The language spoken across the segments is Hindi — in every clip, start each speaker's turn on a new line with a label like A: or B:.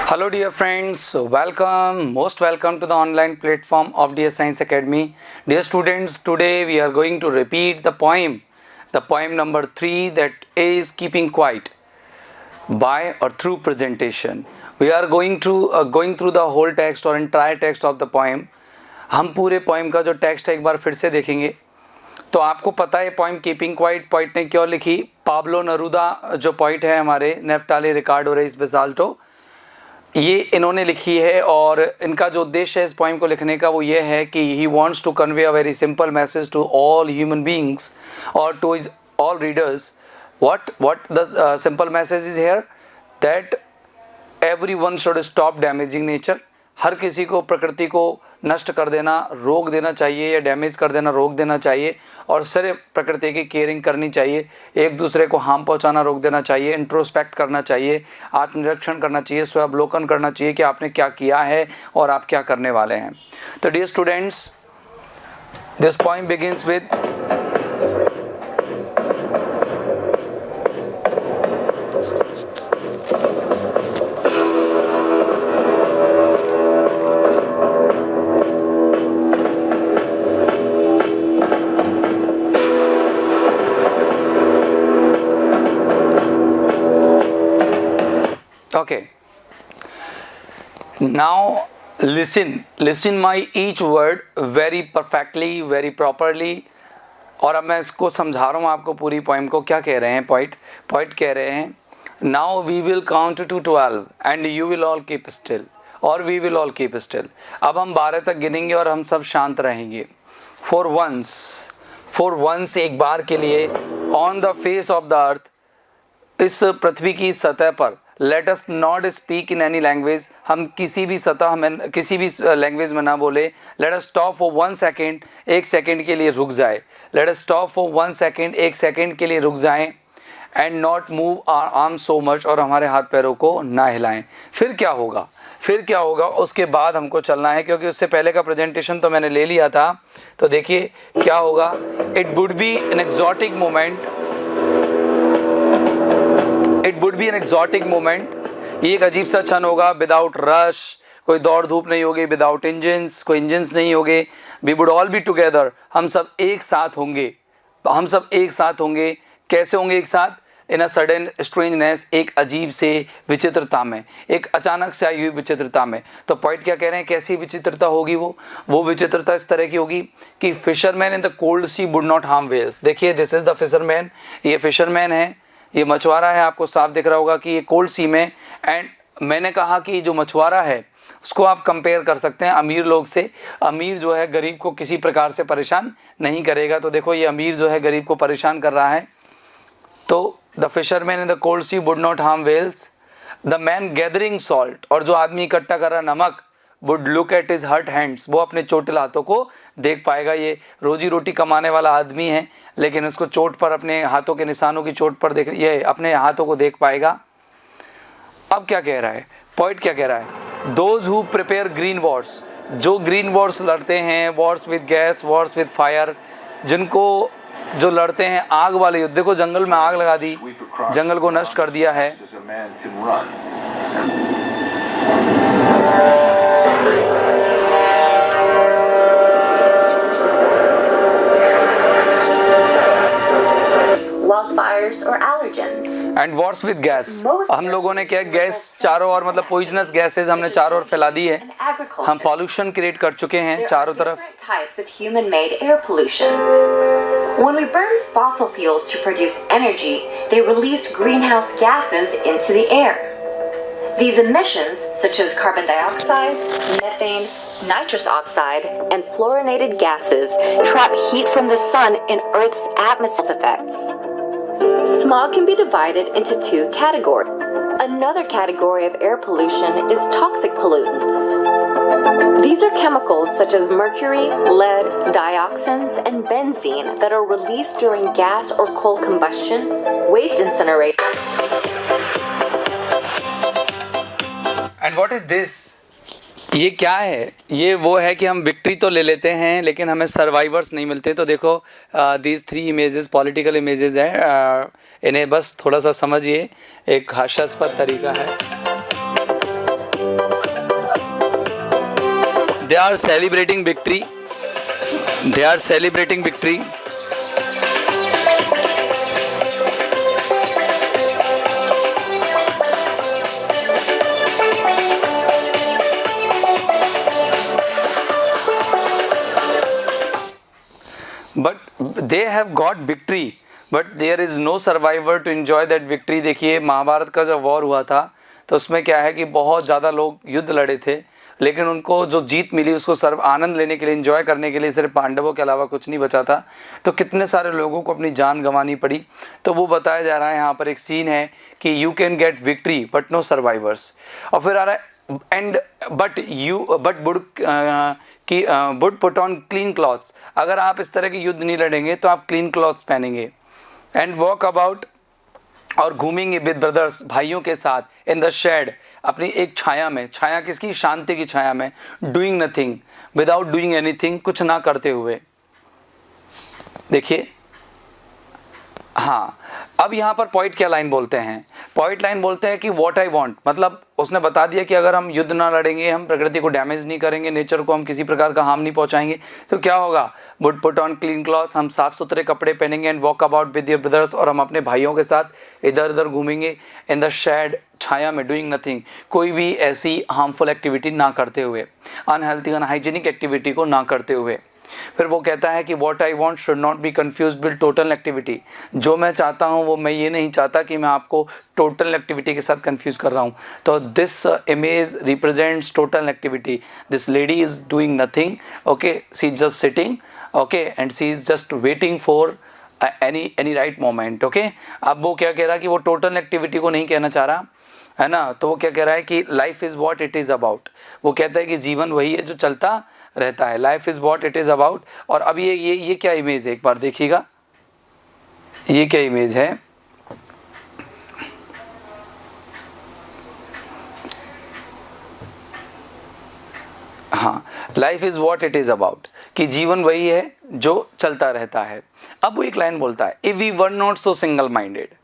A: Hello dear friends, most welcome to the online platform of Dear Science Academy. Dear students, today we are going to repeat the poem number 3, that is Keeping Quiet, by or through presentation. We are going through the whole text or entire text of the poem. हम पूरे पोएम का जो टेक्स्ट है एक बार फिर से देखेंगे. तो आपको पता है पोएम कीपिंग क्वाइट पोइट ने क्यों लिखी. पाब्लो नेरुदा जो पोइट है हमारे, नेफ्टाली रिकार्डो रेइस बेसाल्टो, ये इन्होंने लिखी है. और इनका जो उद्देश्य है इस पोएम को लिखने का वो ये है कि he wants to convey a very simple message to all human beings और to his all readers. what the simple message is here, that everyone should stop damaging nature. हर किसी को प्रकृति को नष्ट कर देना रोक देना चाहिए या डैमेज कर देना रोक देना चाहिए, और सिर्फ प्रकृति की केयरिंग करनी चाहिए. एक दूसरे को हार्म पहुंचाना रोक देना चाहिए. इंट्रोस्पेक्ट करना चाहिए, आत्मनिरीक्षण करना चाहिए, स्वावलोकन करना चाहिए कि आपने क्या किया है और आप क्या करने वाले हैं. तो dear students, this poem begins with okay. Now listen my each word very perfectly, very properly. और अब मैं इसको समझा रहा हूँ आपको पूरी पोएम को. क्या कह रहे हैं पोइट कह रहे हैं, now we will count to 12 and you will all keep still, और we will all keep still. अब हम 12 तक गिनेंगे और हम सब शांत रहेंगे. for once एक बार के लिए, on the face of the earth, इस पृथ्वी की सतह पर, let us not speak in any language, हम किसी भी लैंग्वेज में ना बोले. Let us stop for 1 second, 1 second के लिए रुक जाए. Let us stop for 1 second, 1 second के लिए रुक जाएं. And not move our arm so much, और हमारे हाथ पैरों को ना हिलाएं. फिर क्या होगा उसके बाद हमको चलना है, क्योंकि उससे पहले का प्रेजेंटेशन तो मैंने ले लिया था. तो देखिए क्या होगा. It would be an exotic moment. ये एक अजीब सा क्षण होगा. विदाउट रश, कोई दौड़ धूप नहीं होगी. विदाउट इंजन्स, कोई इंजन्स नहीं होंगे. We would all be together, हम सब एक साथ होंगे. कैसे होंगे एक साथ? इन अ सडन स्ट्रेंजनेस, एक अजीब से विचित्रता में, एक अचानक से आई हुई विचित्रता में. तो पॉइंट क्या कह रहे हैं, कैसी विचित्रता होगी वो विचित्रता इस तरह की होगी कि fisherman in the cold sea would not harm whales. देखिए, दिस इज द फिशरमैन. ये फिशरमैन है, ये मछुआरा है. आपको साफ दिख रहा होगा कि ये कोल्ड सी में. एंड मैंने कहा कि जो मछुआरा है उसको आप कंपेयर कर सकते हैं अमीर लोग से. अमीर जो है गरीब को किसी प्रकार से परेशान नहीं करेगा. तो देखो, ये अमीर जो है गरीब को परेशान कर रहा है. तो the fisherman in the cold sea would not harm whales. The man gathering salt, और जो आदमी इकट्ठा कर रहा नमक, would look at his hurt hands, वो अपने चोटिल हाथों को देख पाएगा. ये रोजी रोटी कमाने वाला आदमी है, लेकिन उसको चोट पर, अपने हाथों के निशानों की चोट पर ये अपने हाथों को देख पाएगा. अब क्या कह रहा है पॉइंट, क्या कह रहा है, those who prepare green Wars, जो ग्रीन वॉर्स लड़ते हैं, Wars with gas, Wars with fire, जो लड़ते हैं आग वाले युद्ध. देखो, जंगल में आग लगा दी, जंगल को नष्ट कर दिया है.
B: wildfires or allergens.
A: And Wars with gas, हम लोगों ने क्या, गैस चारों ओर, मतलब पॉइजनस गैसेज हमने चारों ओर फैला दी है. हम पॉल्यूशन क्रिएट कर चुके हैं चारों तरफ.
B: Types of human-made air pollution. When we burn fossil fuels to produce energy, they release greenhouse gases into the air. These emissions, such as carbon dioxide, methane, nitrous oxide, and fluorinated gases, trap heat from the sun in Earth's atmospheric effects. Smog can be divided into 2 categories. Another category of air pollution is toxic pollutants. These are chemicals such as mercury, lead, dioxins, and benzene that are released during gas or coal combustion, waste incineration.
A: And what is this? ये क्या है? ये वो है कि हम विक्ट्री तो ले लेते हैं लेकिन हमें सर्वाइवर्स नहीं मिलते. तो देखो दीज 3 इमेजेस पॉलिटिकल इमेजेस हैं, इन्हें बस थोड़ा सा समझिए, एक हास्यास्पद तरीका है. they are celebrating victory. They are celebrating victory. But they have got victory, but there is no survivor to enjoy that victory. देखिए महाभारत का जब वॉर हुआ था तो उसमें क्या है कि बहुत ज़्यादा लोग युद्ध लड़े थे, लेकिन उनको जो जीत मिली उसको सर्व आनंद लेने के लिए, एंजॉय करने के लिए सिर्फ पांडवों के अलावा कुछ नहीं बचा था। तो कितने सारे लोगों को अपनी जान गंवानी पड़ी। तो वो बताया जा रहा है यहाँ पर, एक सीन है कि you can get victory but no survivors. और फिर आ रहा है and but would put on clean clothes. अगर आप इस तरह के युद्ध नहीं लड़ेंगे तो आप क्लीन क्लॉथ्स पहनेंगे। एंड वॉक अबाउट, और घूमेंगे विद ब्रदर्स, भाइयों के साथ, इन द शेड, अपनी एक छाया में। छाया किसकी? शांति की छाया में। Doing nothing, without doing anything, कुछ ना करते हुए। देखिए हाँ, अब यहाँ पर पॉइंट क्या लाइन बोलते हैं? पॉइंट लाइन बोलते हैं कि व्हाट आई वांट, मतलब उसने बता दिया कि अगर हम युद्ध ना लड़ेंगे, हम प्रकृति को डैमेज नहीं करेंगे, नेचर को हम किसी प्रकार का हार्म नहीं पहुंचाएंगे, तो क्या होगा? Would put on clean clothes, हम साफ सुथरे कपड़े पहनेंगे। And walk about with your brothers, और हम अपने भाइयों के साथ इधर उधर घूमेंगे। इन द शेड, छाया में। डूइंग नथिंग, कोई भी ऐसी हार्मफुल एक्टिविटी ना करते हुए, अनहेल्थी अनहाइजीनिक एक्टिविटी को ना करते हुए। फिर वो कहता है कि what I want should not be confuse with total activity. जो मैं चाहता हूँ वो मैं ये नहीं चाहता कि मैं आपको टोटल एक्टिविटी के साथ कन्फ्यूज कर रहा हूँ। तो this image represents total activity. This lady is doing nothing, okay, she is just sitting, okay, and she is just waiting for any right moment, okay. अब वो क्या कह रहा है कि वो टोटल एक्टिविटी को नहीं कहना चाह रहा है ना, तो वो क्या कह रहा है कि life is what it is about. वो कहता है कि जीवन वही है जो चलता रहता है। Life is what it is about. और अब ये क्या इमेज है, एक बार देखिएगा, ये क्या इमेज है? हाँ, life is what it is about, कि जीवन वही है जो चलता रहता है। अब वो एक लाइन बोलता है, if we were not so single minded,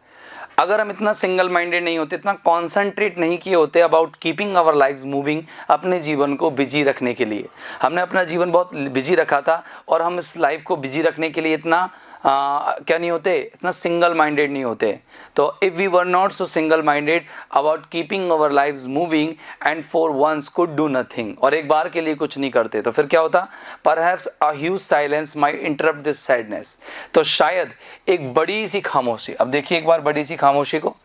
A: अगर हम इतना सिंगल माइंडेड नहीं होते, इतना कॉन्सेंट्रेट नहीं किए होते about keeping our life moving, अपने जीवन को बिजी रखने के लिए। हमने अपना जीवन बहुत बिजी रखा था और हम इस लाइफ को बिजी रखने के लिए इतना क्या नहीं होते, इतना सिंगल माइंडेड नहीं होते। तो if we were not so single minded about keeping our life moving and for once could do nothing, और एक बार के लिए कुछ नहीं करते, तो फिर क्या होता? Perhaps a huge silence might interrupt this sadness, तो शायद एक बड़ी सी खामोशी। अब देखिए एक बार बड़ी सी खामोशी को,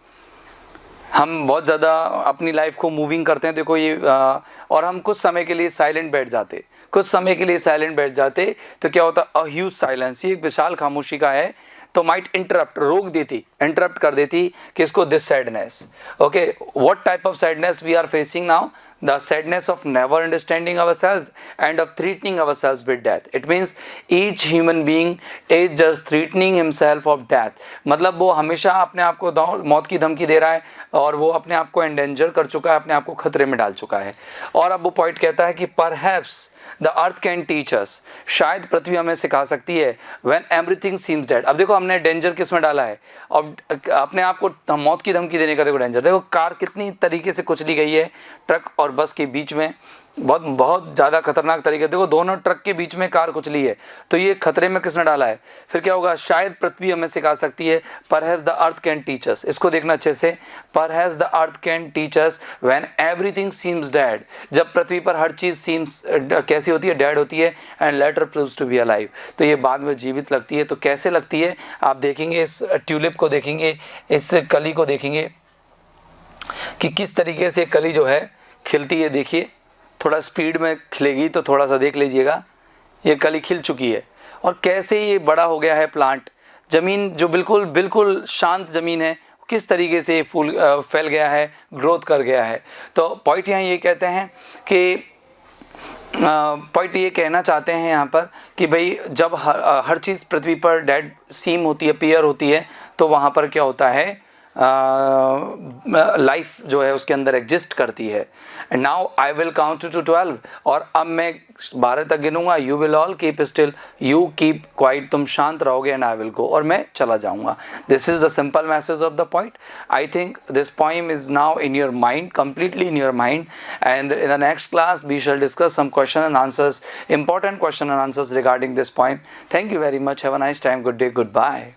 A: हम बहुत ज़्यादा अपनी लाइफ को मूविंग करते हैं, देखो ये और हम कुछ समय के लिए साइलेंट बैठ जाते, कुछ समय के लिए साइलेंट बैठ जाते, तो क्या होता? अ ह्यूज साइलेंस, ये एक विशाल खामोशी का है, तो माइट इंटरप्ट, रोक देती, इंटरप्ट कर देती किसको? This sadness, okay. What type of sadness we are facing now? The sadness of never understanding ourselves and of threatening ourselves with death. It means each human being is just threatening himself of death, मतलब वो हमेशा अपने आप को मौत की धमकी दे रहा है और वो अपने आप को एंडेंजर कर चुका है, अपने आप को खतरे में डाल चुका है। और अब वो पॉइंट कहता है कि perhaps the earth can teach us, शायद पृथ्वी हमें सिखा सकती है, व्हेन एवरीथिंग सीम्स डेड। अब देखो हमने डेंजर किस में डाला है, अब अपने आप को मौत की धमकी देने का देखो डेंजर। देखो कार कितनी तरीके से कुचली गई है ट्रक और बस के बीच में, बहुत बहुत ज़्यादा खतरनाक तरीके। देखो दोनों ट्रक के बीच में कार कुचली है, तो ये खतरे में किसने डाला है? फिर क्या होगा? शायद पृथ्वी हमें सिखा सकती है, perhaps the earth can teach us. इसको देखना अच्छे से, perhaps the earth can teach us when everything seems dead, जब पृथ्वी पर हर चीज़ सीम्स कैसी होती है? डेड होती है। And later proves to be alive, तो ये बाद में जीवित लगती है। तो कैसे लगती है आप देखेंगे, इस ट्यूलिप को देखेंगे, इस कली को देखेंगे कि किस तरीके से कली जो है खिलती है। देखिए थोड़ा स्पीड में खिलेगी तो थोड़ा सा देख लीजिएगा, ये कली खिल चुकी है और कैसे ये बड़ा हो गया है प्लांट। ज़मीन जो बिल्कुल बिल्कुल शांत ज़मीन है, किस तरीके से फूल फैल गया है, ग्रोथ कर गया है। तो पॉइंट यहाँ ये कहते हैं कि पॉइंट ये कहना चाहते हैं यहाँ पर कि भाई जब हर चीज़ पृथ्वी पर डेड सीम होती है, पियर होती है, तो वहाँ पर क्या होता है? लाइफ जो है उसके अंदर एग्जिस्ट करती है. And now I will count to 12 और अब मैं 12 तक गिनूंगा. You will all keep still, you keep quiet, तुम शांत रहोगे एंड आई विल गो, और मैं चला जाऊंगा. This is the simple message of the point. I think this poem is now in your mind, completely in your mind, and in the next class we shall discuss some question and answers, important question and answers regarding this poem. Thank you very much. Have a nice time. Good day. Goodbye.